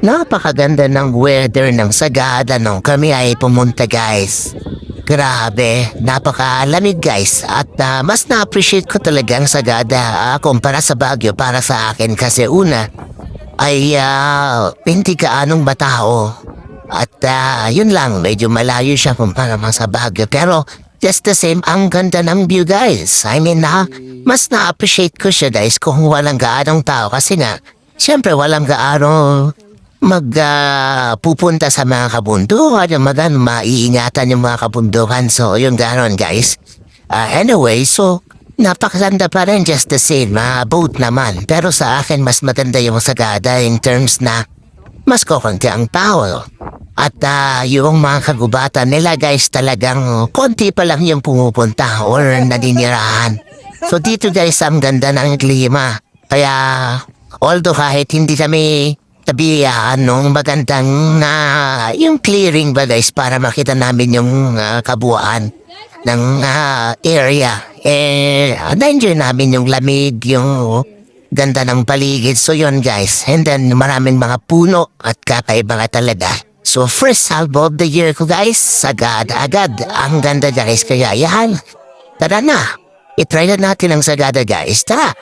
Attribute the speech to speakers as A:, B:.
A: Napakaganda ng weather ng Sagada nung kami ay pumunta guys. Grabe, napakalamig guys at mas na-appreciate ko talaga ang Sagada kumpara sa Baguio para sa akin kasi una ay hindi kaanong batao at yun lang medyo malayo siya kumpara sa Baguio pero just the same ang ganda ng view guys. I mean mas na-appreciate ko siya guys kung walang gaanong tao kasi nga siyempre walang gaano pupunta sa mga kabundukan, yung maiingatan yung mga kabundukan. So, yung gano'n guys. Anyway, so, napakaganda pa rin just the same. Boat naman. Pero sa akin, mas maganda yung Sagada in terms na mas kukunti ang tao. At yung mga kagubatan nila guys talagang konti pa lang yung pumupunta or naninirahan. So, dito guys, ang ganda ng klima. Kaya, although kahit hindi kami tabihan nung magandang yung clearing ba guys para makita namin yung kabuuan ng area. Na-enjoy namin yung lamig, yung ganda ng paligid. So yun guys. And then maraming mga puno at kakaiba nga talaga. So first salvo of the year ko guys. Sagada agad. Ang ganda guys. Kaya yan. Tara na. I-try na natin ang Sagada guys. Tara.